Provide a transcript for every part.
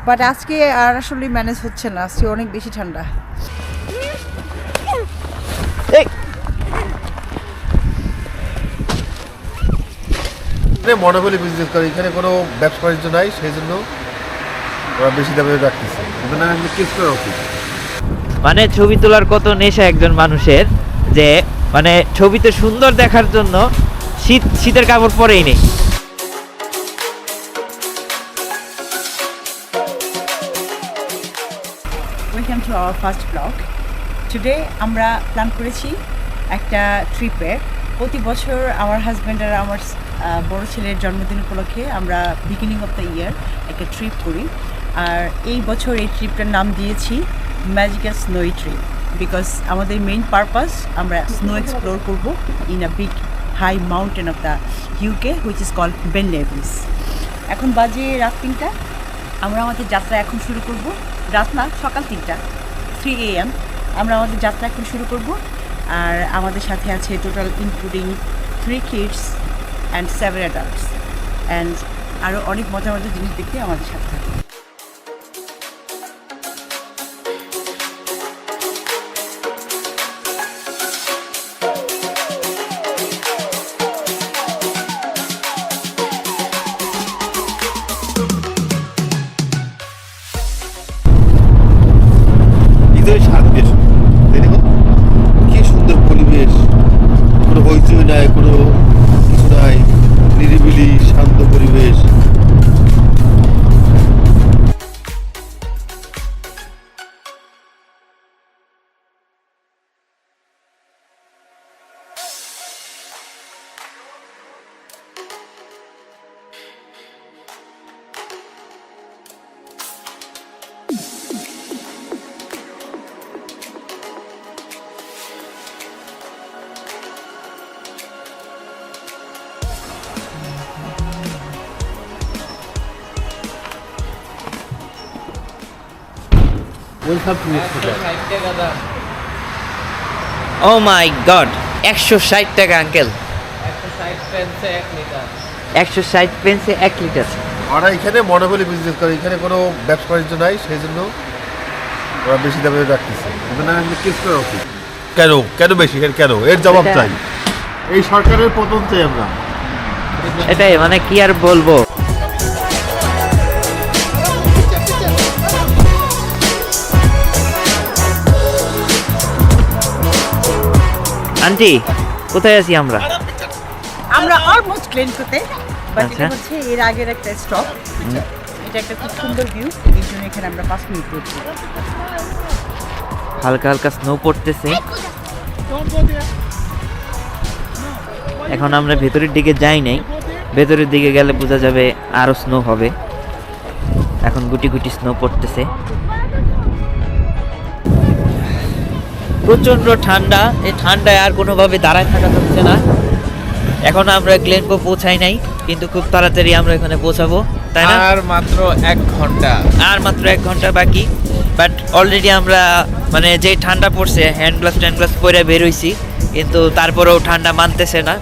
But আজকে আর আসলে manage হচ্ছে না, আজকে অনেক বেশি ঠান্ডা। মনোবলি বিজনেস করে, এখানে কোনো ব্যবসা বাণিজ্য নাই, সেই জন্য ওরা বেশি দামে রাখতেছে। মানে ছবি তোলার কত নেশা একজন মানুষের, যে মানে ছবিতে সুন্দর দেখার জন্য শীতের কাপড় পরেই নেই। Welcome to our first blog. Today আমরা প্ল্যান করেছি একটা ট্রিপের। প্রতি বছর আমার হাজব্যান্ড আর আমার বড় ছেলের জন্মদিন উপলক্ষে আমরা বিগিনিং অফ দ্য ইয়ার একটা ট্রিপ করি। আর এই বছর এই ট্রিপটার নাম দিয়েছি ম্যাজিক্যাল স্নোই ট্রিপ, বিকজ আমাদের মেইন পারপাস আমরা স্নো এক্সপ্লোর করব in a big high mountain of the UK which is called Ben Nevis. এখন বাজে রাত 3টা। আমরা আমাদের যাত্রা এখন শুরু করব। রাত না, সকাল 3টা, 3 AM আমরা আমাদের যাত্রা এখন শুরু করব। আর আমাদের সাথে আছে total including 3 kids and 7 adults, and আরও অনেক মজার মজার জিনিস দেখতে আমাদের সাথে থাকে। কি সুন্দর পরিবেশ, কোনো হইচই নাই, কোনো কিছু নাই, নিরিবিলি শান্ত পরিবেশ। ও মাই গড, 160 টাকা আঙ্কেল। 160 পেন্সে 1 লিটার। ওরা এখানে মনোবলি বিজনেস করে, এখানে কোনো ব্যবসা বাণিজ্য নাই, সেই জন্য ওরা বেশি দামে রাখতেছে। কেন কেন বেশি, কেন? এর জবাব চাই। এই সরকারের পতন চাই আমরা। এটাই, মানে কি আর বলবো। আন্টি, কোথায় আছি আমরা? আমরা অলমোস্ট গ্লেনকোতে, বাট আচ্ছা। এটা হচ্ছে এর আগের একটা স্টপ। এটা একটা খুব সুন্দর ভিউ, এই জন্য এখানে আমরা 5 মিনিট করছি। হালকা হালকা স্নো পড়তেছে। এখন আমরা ভেতরের দিকে যাই নাই, ভেতরের দিকে গেলে বোঝা যাবে আরো স্নো হবে। এখন গুটি গুটি স্নো পড়তেছে, প্রচন্ড ঠান্ডা। এই ঠান্ডায় আর কোনোভাবে দাঁড়ায় থাকা যাচ্ছে না। এখন আমরা গ্লেনকো পৌঁছাই নাই, কিন্তু খুব তাড়াতাড়ি আমরা এখানে পৌঁছাবো, তাই না? আর মাত্র 1 ঘন্টা, আর মাত্র 1 ঘন্টা বাকি। বাট অলরেডি আমরা মানে যে ঠান্ডা পড়ছে, হ্যান্ড গ্লাস পরে বের হইছি, কিন্তু তারপরেও ঠান্ডা মানতেছে না।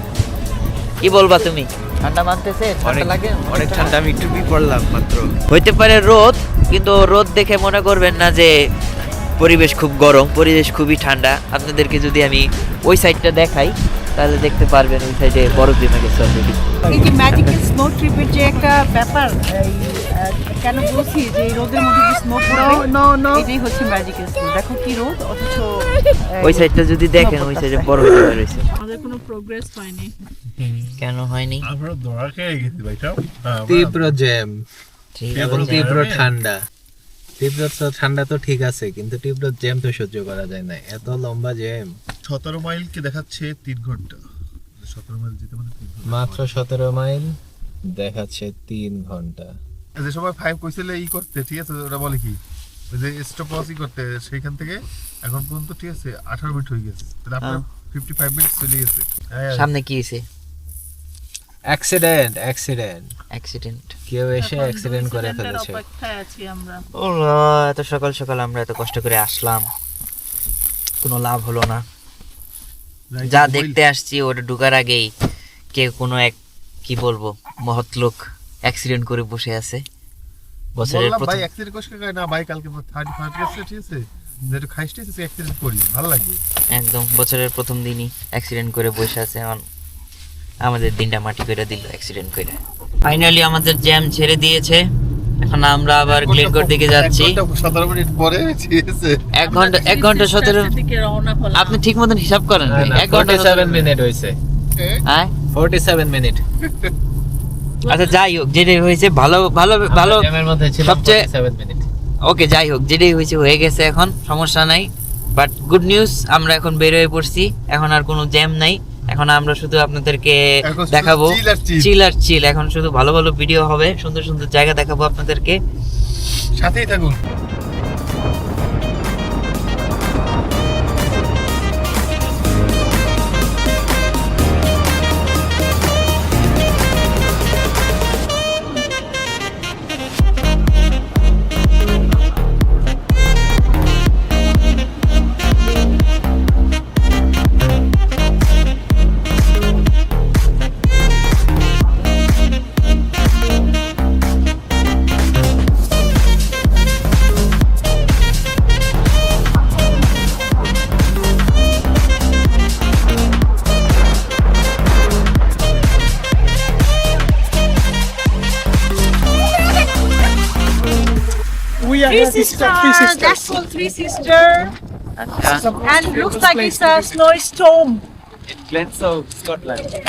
কি বলবা তুমি? ঠান্ডা মানতেছে? ঠান্ডা লাগে? অনেক ঠান্ডা। আমি একটু পড়লাম মাত্র। হইতে পারে রোদ, কিন্তু রোদ দেখে মনে করবেন না যে পরিবেশ খুব গরম, পরিবেশ খুবই ঠান্ডা। আপনাদেরকে যদি আমি ওই সাইডটা দেখাই তাহলে দেখতে পারবেন ওই সাইডে বরফ জমে গেছে অলরেডি। এই যে ম্যাজিক্যাল স্নো ট্রিপের যে একটা ব্যাপার, কেন বলছি যে এই রোদের মধ্যে যে স্নো পড়বে, এটাই হচ্ছে ম্যাজিক্যাল স্নো। দেখো কি রোদ, অথচ ওই সাইডটা যদি দেখেন ওই সাইডে বরফ জমে রয়েছে। আমাদের কোনো প্রোগ্রেস হয়নি। কেন হয়নি? আমরা ধরা খেয়ে গেছি ভাইটা। তীব্র জ্যাম এবং আছে। তীব্র ঠান্ডা। তীব্র ঠান্ডা তো ঠিক আছে, কিন্তু তীব্র জ্যাম তো সহ্য করা যায় না। এত লম্বা জ্যাম। 17 মাইলকে দেখাচ্ছে 3 ঘন্টা। 17 মাইল যেতে মানে 3 ঘন্টা। মাত্র 17 মাইল দেখাচ্ছে 3 ঘন্টা। যে সময় 5 কইছিলে ই করতে, ঠিক আছে, ওরা বলে কি ওই যে স্টপ ওয়াচই করতে, সেইখান থেকে এখন পর্যন্ত ঠিক আছে 18 মিনিট হয়ে গেছে। তাহলে আপনার 55 মিনিট চলে গেছে। সামনে কি হয়েছে? অ্যাক্সিডেন্ট কেউ এসে অ্যাক্সিডেন্ট করে ফেলেছে। ও এত সকাল সকাল আমরা এত কষ্ট করে আসলাম, কোনো লাভ হলো না। যা দেখতে আসছি ওটা ঢুকার আগেই কে কোনো এক কি বলবো মহৎ লোক অ্যাক্সিডেন্ট করে বসে আছে। বছরের বললাম প্রথম ভাই অ্যাক্সিডেন্ট করছে না ভাই কালকে 31 গেছে ঠিক আছে যেটা খাইতে অ্যাক্সিডেন্ট করি ভালো লাগবে একদম বছরের প্রথম দিনই অ্যাক্সিডেন্ট করে বসে আছে এখন আমাদের দিনটা মাটি করে দিল অ্যাক্সিডেন্ট করে ফাইনালি আমাদের জ্যাম ছেড়ে দিয়েছে এখন আমরা আবার গ্লেনকোর দিকে যাচ্ছি 17 মিনিট পরে ঠিক আছে 1 ঘন্টা 17 দিকে রওনা হলাম। আপনি ঠিক মতন হিসাব করেন 1 ঘন্টা 47 মিনিট হয়েছে হ্যাঁ 47 মিনিট আচ্ছা যাই হোক যেটাই হয়েছে ভালো ভালো ভালো জ্যামের মধ্যে ছিল সবচেয়ে 47 মিনিট ওকে যাই হোক যেটাই হয়েছে হয়ে গেছে এখন সমস্যা নাই বাট গুড নিউজ আমরা এখন বের হয়ে পড়ছি এখন আর কোনো জ্যাম নাই এখন আমরা শুধু আপনাদেরকে এখন শুধু দেখাবো chill আর chill। চিল আর চিল এখন শুধু ভালো ভালো ভিডিও হবে সুন্দর সুন্দর জায়গা দেখাবো আপনাদেরকে সাথেই থাকুন Three sisters. That's called Three Sisters. And looks like it's a snowstorm.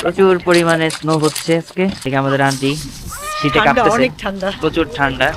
প্রচুর পরিমাণে স্নো হচ্ছে আজকে ঠিক আমাদের আন্টি শীতে ঠান্ডা, কাঁপতেছে অনেক ঠান্ডা। প্রচুর ঠান্ডা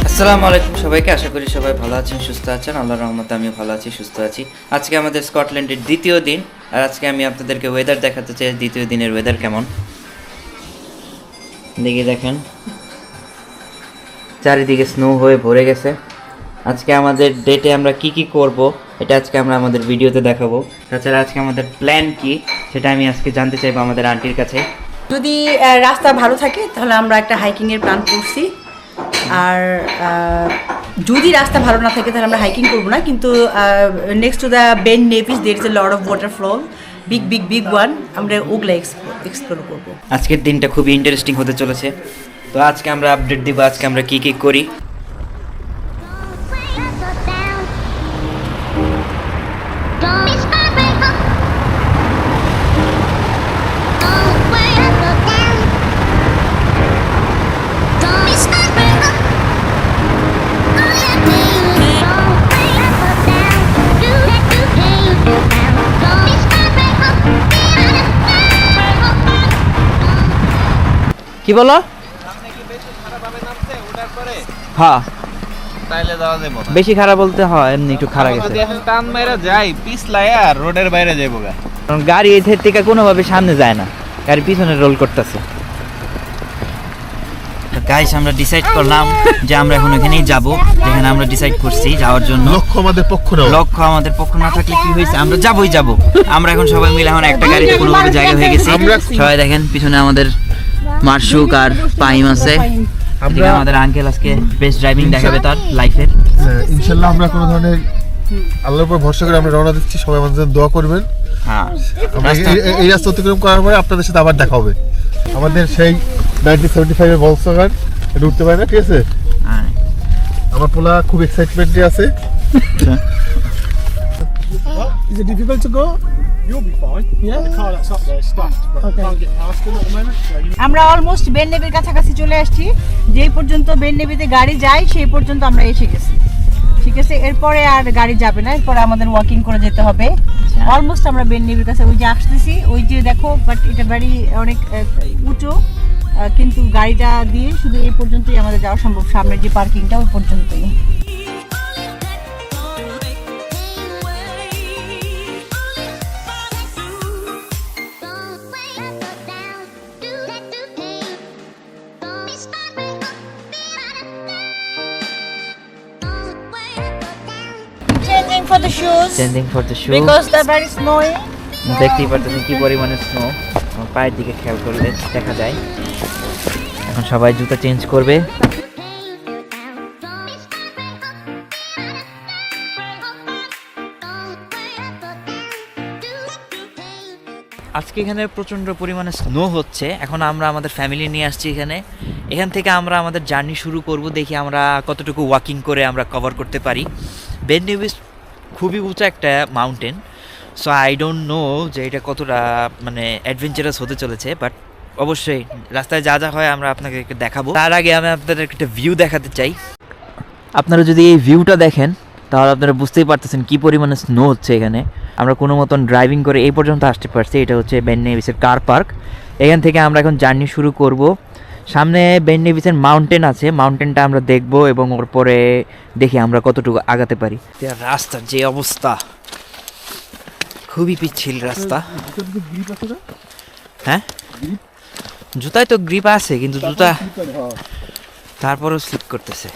আসসালামু আলাইকুম সবাইকে আশা করি সবাই ভালো আছেন সুস্থ আছেন আল্লাহর রহমতে আমিও ভালো আছি সুস্থ আছি আজকে আমাদের স্কটল্যান্ডের দ্বিতীয় দিন আর আজকে আমি আপনাদেরকে ওয়েদার দেখাতে চাই দ্বিতীয় দিনের ওয়েদার কেমন দেখে দেখেন চারিদিকে স্নো হয়ে ভরে গেছে আজকে আমাদের ডেটে আমরা কি কি করব এটা আজকে আমরা আমাদের ভিডিওতে দেখাবো তাছাড়া আজকে আমাদের প্ল্যান কি সেটা আমি আজকে জানতে চাইবো আমাদের আন্টির কাছে যদি রাস্তা ভালো থাকে তাহলে আমরা একটা হাইকিং এর প্ল্যান করছি আর যদি রাস্তা ভালো না থাকে তাহলে আমরা হাইকিং করবো না কিন্তু next to the Ben Nevis there is a lot of waterfall big one আমরা ওগুলা এক্সপ্লোর করবো আজকের দিনটা খুবই ইন্টারেস্টিং হতে চলেছে তো আজকে আমরা আপডেট দিব আজকে আমরা কি কি করি কি বলো হ্যাঁ তাইলে যাওয়া যাবে না বেশি খারাপ বলতে হয় এমনি একটু খারাপ গেছে যদি এখন টান মেরে যাই পিছলায় আর রোডের বাইরে যাইবো গা কারণ গাড়ি এদের থেকে কোনোভাবে সামনে যায় না গাড়ি পিছনে রোল করতেছে গাইস আমরা ডিসাইড করলাম যে আমরা এখন ওখানেই যাব যেখানে আমরা ডিসাইড করছি যাওয়ার জন্য লক্ষ্য আমাদের পক্ষ নাও লক্ষ্য আমাদের পক্ষ না থাকলে কি হয়েছে আমরা যাবই যাব আমরা এখন সবাই মিলে এখন একটা গাড়িতে কোনোভাবে জায়গা হয়ে গেছি সবাই দেখেন পিছনে আমাদের মার্শুক আর পাইম আছে এদিকে আমাদের আঙ্কেল আজকে বেস্ট ড্রাইভিং দেখাবে তার লাইফের ইনশাআল্লাহ আমরা কোনো ধরনের আল্লাহর উপর ভরসা করে আমরা রওনা দিচ্ছি সবাই আমাদের জন্য দোয়া করবেন হ্যাঁ আমরা এই রাস্তা অতিক্রম করার পরে আপনাদের সাথে আবার দেখা হবে আমাদের সেই 1975 এর ভলক্সওয়াগন এটা উঠতে পারে না ঠিক আছে হ্যাঁ আমার পোলা খুব এক্সাইটমেন্টে আছে Is it difficult to go? You'll be fine. Yeah. The car that's up there is stuffed, but I can't get past it at the moment. So you আমরা অলমোস্ট বেন নেভির কাছাকাছি চলে আসছি যেই পর্যন্ত বেন নেভিতে গাড়ি যায় সেই পর্যন্ত আমরা এসে গেছি ঠিক আছে, এরপরে আর গাড়ি যাবে না, এরপরে আমাদের ওয়াকিং করে যেতে হবে। অলমোস্ট আমরা বেন নেভির কাছে ওই যে আসতেছি, ওই যে দেখো, বাট এটা বাড়ি অনেক উঁচু, কিন্তু গাড়িটা দিয়ে শুধু এই পর্যন্তই আমাদের যাওয়া সম্ভব, সামনের যে পার্কিংটা ওই পর্যন্তই। Changing for the shoes changing for the shoe. because the very snowing. দেখতেই পারতেছেন কি পরিমাণে স্নো, আমার পায়ের দিকে খেয়াল করলে দেখা যায়। এখন সবাই জুতা চেঞ্জ করবে। আজকে এখানে প্রচণ্ড পরিমাণে স্নো হচ্ছে। এখন আমরা আমাদের ফ্যামিলি নিয়ে আসছি এখানে। এখান থেকে আমরা আমাদের জার্নি শুরু করব, দেখি আমরা কতটুকু ওয়াকিং করে আমরা কভার করতে পারি। বেন নেভিস খুবই উঁচা একটা mountain, so I don't know যে এটা কতটা মানে অ্যাডভেঞ্চারাস হতে চলেছে, বাট অবশ্যই রাস্তায় যা যা হয় আমরা আপনাকে দেখাবো। তার আগে আমি আপনাদের একটা ভিউ দেখাতে চাই। আপনারা যদি এই ভিউটা দেখেন তাহলে আপনারা বুঝতেই পারতেছেন কি পরিমাণে স্নো হচ্ছে এখানে। আমরা কোনো মতন ড্রাইভিং করে এই পর্যন্ত আসতে পারছি। এটা হচ্ছে বেন নেভিসের কার পার্ক। এখান থেকে আমরা এখন জার্নি শুরু করব। সামনে বেন নেভিসের মাউন্টেন আছে, মাউন্টেনটা আমরা দেখব এবং ওর পরে দেখি আমরা কতটুকু আগাতে পারি। রাস্তার যে অবস্থা, খুবই পিচ্ছিল রাস্তা। হ্যাঁ, জুতায় তো গ্রিপ আছে, কিন্তু জুতা তারপরেও স্লিপ করতেছে।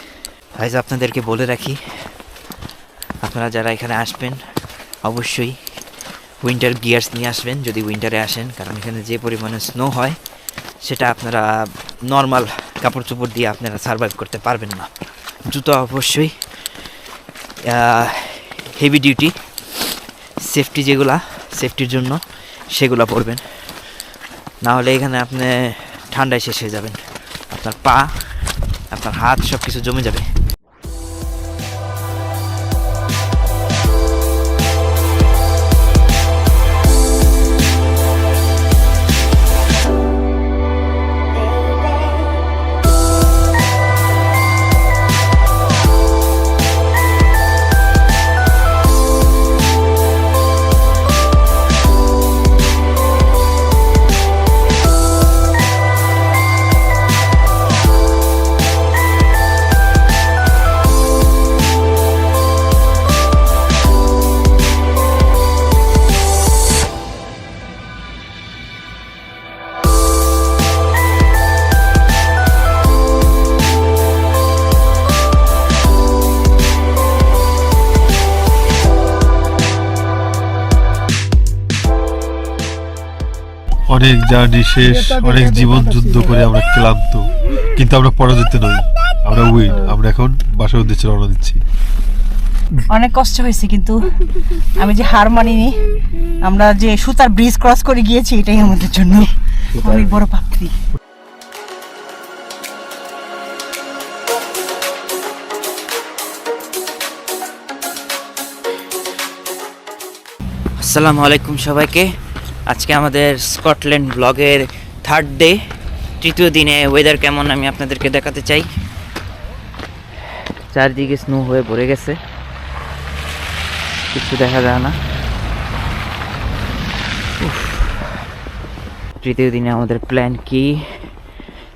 আজ আপনাদেরকে বলে রাখি, আপনারা যারা এখানে আসবেন অবশ্যই উইন্টার গিয়ার্স নিয়ে আসবেন যদি উইন্টারে আসেন, কারণ এখানে যে পরিমাণে স্নো হয় সেটা আপনারা নর্মাল কাপড় চোপড় দিয়ে আপনারা সার্ভাইভ করতে পারবেন না। জুতো অবশ্যই হেভি ডিউটি সেফটি, যেগুলা সেফটির জন্য সেগুলো পরবেন, না হলে এখানে আপনি ঠান্ডায় শেষ হয়ে যাবেন। আপনার পা, আপনার হাত সব কিছু জমে যাবে। অনেক জার্নি শেষ, অনেক জীবন যুদ্ধ করে আমরা ক্লান্ত, কিন্তু আমরা পরাজিত নই, আমরা উইন। আমরা এখন বাসার উদ্দেশ্যে রওনা দিচ্ছি। অনেক কষ্ট হয়েছে, কিন্তু আমি যে হার মানিনি। আমরা যে সুতার ব্রিজ ক্রস করে গিয়েছি, এটাই আমাদের জন্য অনেক বড় প্রাপ্তি। আসসালামু আলাইকুম সবাইকে। আজকে আমাদের স্কটল্যান্ড ব্লগের থার্ড ডে, তৃতীয় দিনে ওয়েদার কেমন আমি আপনাদেরকে দেখাতে চাই। চারদিকে স্নো হয়ে ভরে গেছে, কিছু দেখা যায় না। তৃতীয় দিনে আমাদের প্ল্যান কি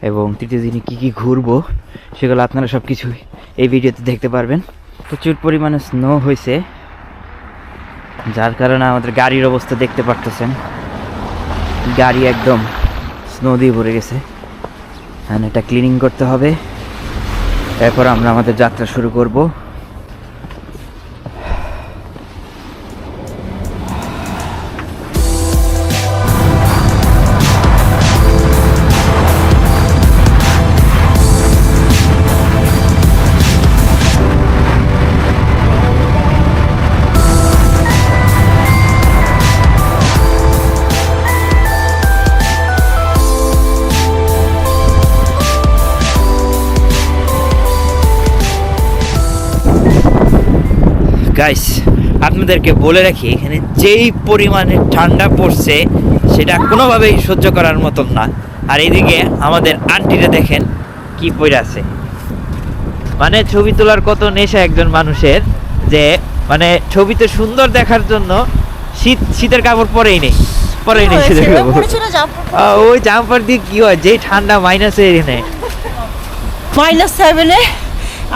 এবং তৃতীয় দিনে কি কি ঘুরবো সেগুলো আপনারা সব কিছু এই ভিডিওতে দেখতে পারবেন। প্রচুর পরিমাণে স্নো হয়েছে, যার কারণে আমাদের গাড়ির অবস্থা দেখতে পারতেছেন, গাড়ি একদম স্নো দিয়ে ভরে গেছে। আর এটা ক্লিনিং করতে হবে, এরপর আমরা আমাদের যাত্রা শুরু করব। গাইস, আপনাদেরকে বলে রাখি, এখানে যেই পরিমাণে ঠান্ডা পড়ছে সেটা কোনোভাবেই সহ্য করার মতন না। আর এইদিকে আমাদের আন্টিরা দেখেন কি পরে আছে, মানে ছবি তোলার কত নেশা একজন মানুষের, যে মানে ছবিতে সুন্দর দেখার জন্য শীতের কাপড় পরেই নেই শীতের কাপড়। ওই জাম্পার দিয়ে কি হয়, যেই ঠান্ডা মাইনাসে এনে -7-এ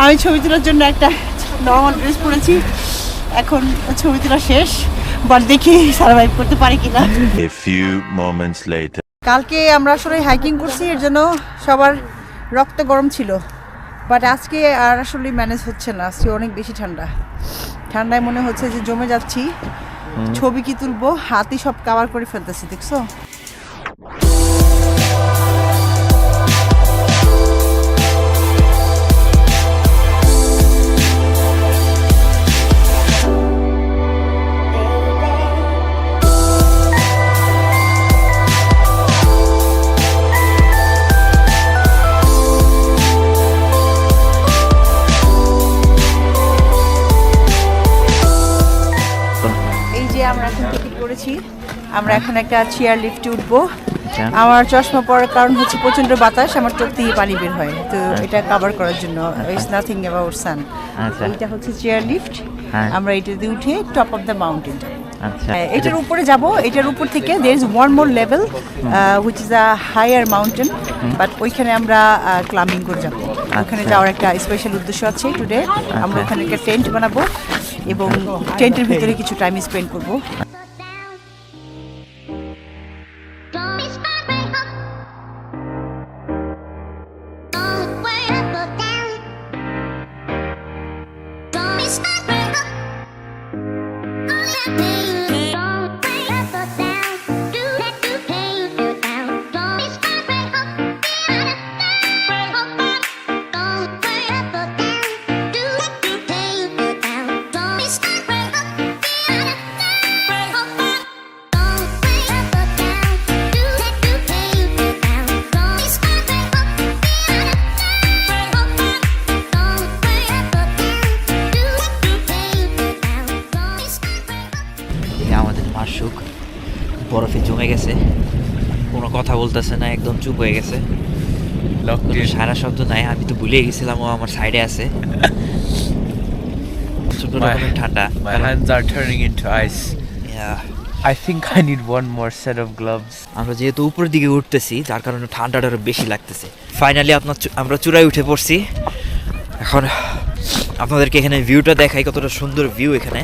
আমি ছবি তোলার জন্য একটা নর্মাল ড্রেস পরেছি। এখন ছবি তোলা শেষ, বাট দেখি সার্ভাইভ করতে পারি কিনা। A few moments later. কালকে আমরা আসলে হাইকিং করছি, এর জন্য সবার রক্ত গরম ছিল, বাট আজকে আর আসলে ম্যানেজ হচ্ছে না। আজকে অনেক বেশি ঠান্ডায় মনে হচ্ছে যে জমে যাচ্ছি। ছবি কি তুলবো, হাতই সব কভার করে ফেলতেছি, দেখছো? আমরা এখন টিকিট করেছি, আমরা এখন একটা চেয়ার লিফটে উঠবো। আমার চশমা পরার কারণ হচ্ছে প্রচন্ড বাতাস, আমার চোখ দিয়ে পানি বের হয়, তো এটা কভার করার জন্য। ইটস নাথিং অ্যাবাউট সান। এটা হচ্ছে চেয়ার লিফট, আমরা এটাতে উঠে টপ অফ দ্য মাউন্টেন। এটার উপরে যাব, এটার উপর থেকে there is one more level which is a higher mountain, but ওইখানে আমরা ক্লাম্বিং করে যাব। ওখানে যাওয়ার একটা স্পেশাল উদ্দেশ্য আছে টুডে। আমরা ওখানে একটা টেন্ট বানাবো এবং টেন্টের ভিতরে কিছু টাইম স্পেন্ড করবো। মাসুক বরফে জমে গেছে, কোনো কথা বলতেছে না, একদম চুপ হয়ে গেছে, কোনো সারা শব্দ নাই। আমি তো ভুলে গেছিলাম ও আমার সাইডে আছে। ঠান্ডা, My hands are turning into ice. Yeah. I think I need one more set of gloves. আমরা যেহেতু উপরের দিকে উঠতেছি, যার কারণে ঠান্ডাটা আরো বেশি লাগতেছে। ফাইনালি আমরা চূড়ায় উঠে পড়ছি। এখন আপনাদেরকে এখানে ভিউটা দেখাই, কতটা সুন্দর ভিউ এখানে।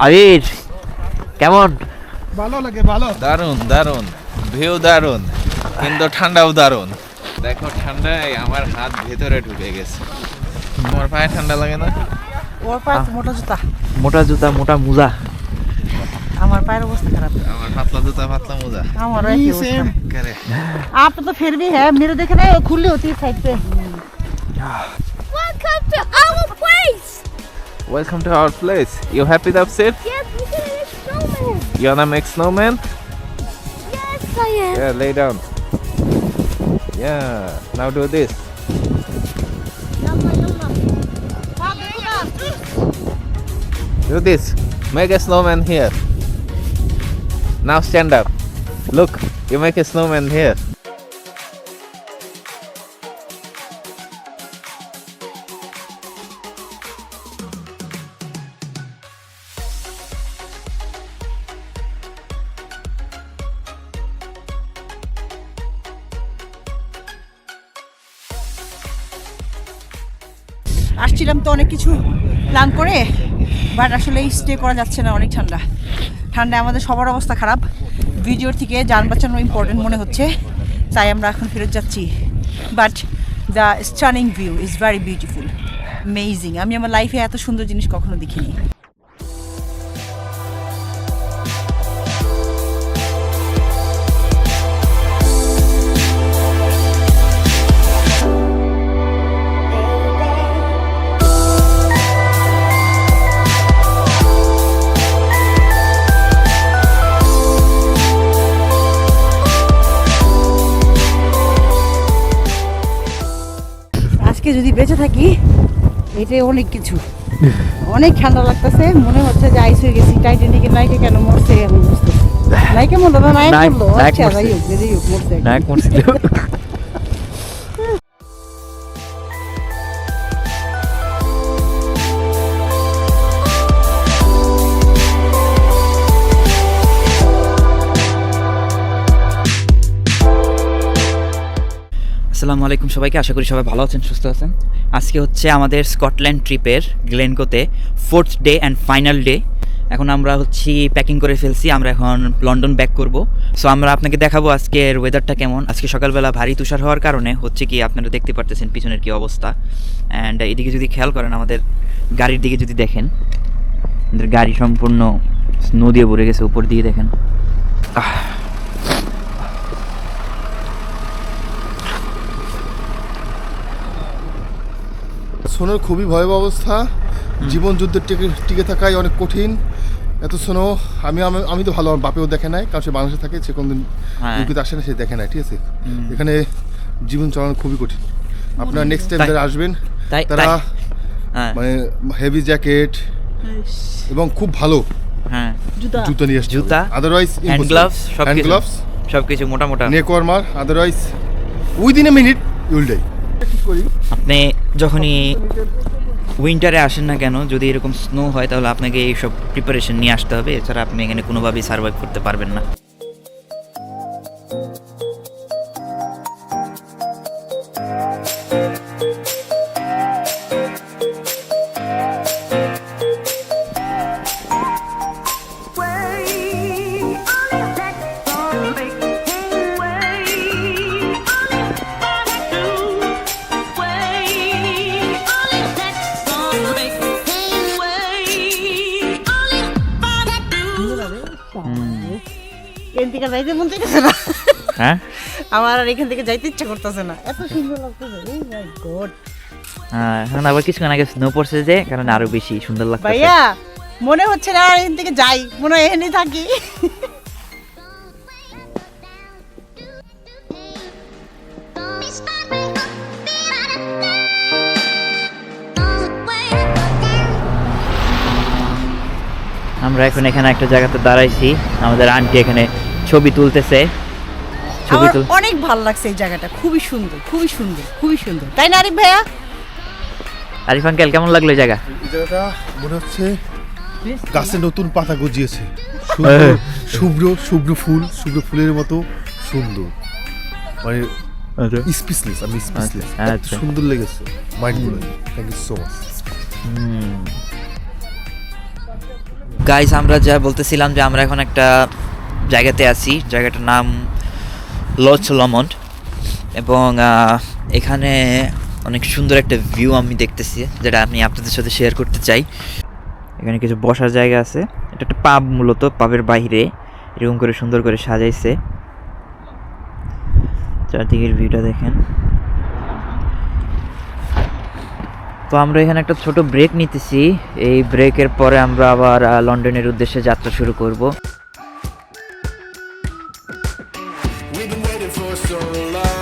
আবির কেমন? ভালো লাগে, ভালো। দারুন ভিউ দারুন, কিন্তু ঠান্ডাও দারুন। দেখো ঠান্ডায় আমার হাত ভেতরে ঢুকে গেছে। তোমার পায়ে ঠান্ডা লাগে না? ওর পায়ে তো মোটা জুতা, মোটা মোজা। আমার পায়ের অবস্থা খারাপ। আমার পাতলা জুতা পাতলা মোজা। আমার একই অবস্থা। करे आप तो फिर भी है, मेरे देख रहे हो खुली होती है साइड पे। Welcome to our place. Welcome to our place. You happy, Dapsit? Yes, we can make snowman. You wanna make snowman? Yes, I am. Yeah, lay down. Yeah, now do this. Do this. Make a snowman here. Now stand up. Look, you make a snowman here. আসছিলাম তো অনেক কিছু plan করে, but আসলে stay করা যাচ্ছে না, অনেক ঠান্ডায় আমাদের সবার অবস্থা খারাপ। ভিডিওর থেকে যান বাঁচানো ইম্পর্টেন্ট মনে হচ্ছে, তাই আমরা এখন ফেরত যাচ্ছি। But the stunning view is very beautiful, amazing. আমি আমার লাইফে এত সুন্দর জিনিস কখনো দেখিনি। আজকে যদি বেঁচে থাকি, এটাই অনেক কিছু। অনেক ঠান্ডা লাগতেছে, মনে হচ্ছে যে আইস হয়ে গেছি। টাইটানিকের নায়িকা কেন মরছে আমি বুঝতেছি। নায়িকা মনে হয় নায়ক নায়ক- বললো নায়ক আচ্ছা মরছে। যাই হোক মরছে নায়ক মরছিল। আসসালামু আলাইকুম সবাইকে, আশা করি সবাই ভালো আছেন, সুস্থ আছেন। আজকে হচ্ছে আমাদের স্কটল্যান্ড ট্রিপের গ্লেনকোতে 4th day and final day. এখন আমরা হচ্ছি প্যাকিং করে ফেলছি, আমরা এখন লন্ডন ব্যাক করব। সো আমরা আপনাকে দেখাবো আজকের ওয়েদারটা কেমন। আজকে সকালবেলা ভারী তুষার হওয়ার কারণে হচ্ছে কি আপনারা দেখতে পারতেছেন পিছনের কি অবস্থা। অ্যান্ড এদিকে যদি খেয়াল করেন, আমাদের গাড়ির দিকে যদি দেখেন, আমাদের গাড়ি সম্পূর্ণ স্নো দিয়ে ভরে গেছে, উপর দিকে দেখেন। সোনোর খুবই ভয়াবহ অবস্থা, জীবন যুদ্ধের টিকে থাকাই অনেক কঠিন। এত সোনো আমি তো ভালো, আমার বাপেও দেখে নাই, কারণ সে বাংলাদেশে থাকে, সে কোনদিন হ্যাঁ। ইউকেতে আসে না, সে দেখে নাই, ঠিক আছে। এখানে জীবন চালানো খুবই কঠিন। আপনারা নেক্সট টাইম তাই- যারা আসবেন তাই- তারা হ্যাঁ মানে হেভি জ্যাকেট এবং খুব ভালো হ্যাঁ, জুতো নিয়ে আসতে জুতা, otherwise hand gloves, hand gloves, সব কিছু মোটা মোটা। Neck warmer, otherwise within a minute you'll die. আপনি যখনই উইন্টারে আসেন না কেন, যদি এরকম স্নো হয় তাহলে আপনাকে এইসব প্রিপারেশন নিয়ে আসতে হবে, এছাড়া আপনি এখানে কোনোভাবেই সার্ভাইভ করতে পারবেন না। এখান থেকে যাইতে মন চাইতেছে না, হ্যাঁ আমার আর এখান থেকে যাইতে ইচ্ছা করতেছে না, এত সুন্দর লাগতেছে। ও মাই গড হ্যাঁ, এখন আবার কিছুক্ষণ আগে স্নো পড়ছে যে কারণে আরো বেশি সুন্দর লাগছে। ভাইয়া, মনে হচ্ছে না আর এখান থেকে যাই, মনে হয় এখানেই থাকি। আমরা এখন এখানে একটা জায়গাতে দাঁড়াইছি, আমাদের আন্টি এখানে ছবি তুলতেছে। ছবি আমার তুল অনেক ভালো লাগছে এই জায়গাটা, খুবই সুন্দর, খুবই সুন্দর, খুবই সুন্দর, তাই না আরিফ ভাইয়া? আরিফ আঙ্কেল, কেমন লাগলো এই জায়গা? এই জায়গাটা মনে হচ্ছে গাছে নতুন পাতা গজিয়েছে, সুন্দর, শুভ্র শুভ্র ফুলের মতো সুন্দর, মানে স্পিচলেস, আমি স্পিচলেস, আচ্ছা। সুন্দর লেগেছে, mind blowing. Thank you so much. Guys, আমরা যা বলতেছিলাম যে আমরা এখন একটা জায়গাতে আছি, জায়গাটার নাম লজ লমন্ড, এবং এখানে অনেক সুন্দর একটা ভিউ আমি দেখতেছি, যেটা আমি আপনাদের সাথে শেয়ার করতে চাই। এখানে কিছু বসার জায়গা আছে, এটা একটা পাব, মূলত পাবের বাইরে এরকম করে সুন্দর করে সাজাইছে। চারদিকের ভিউটা দেখেন। তো আমরা এখানে একটা ছোট ব্রেক নিতেছি, এই ব্রেকের পরে আমরা আবার লন্ডনের উদ্দেশ্যে যাত্রা শুরু করব। We've been waiting for so long.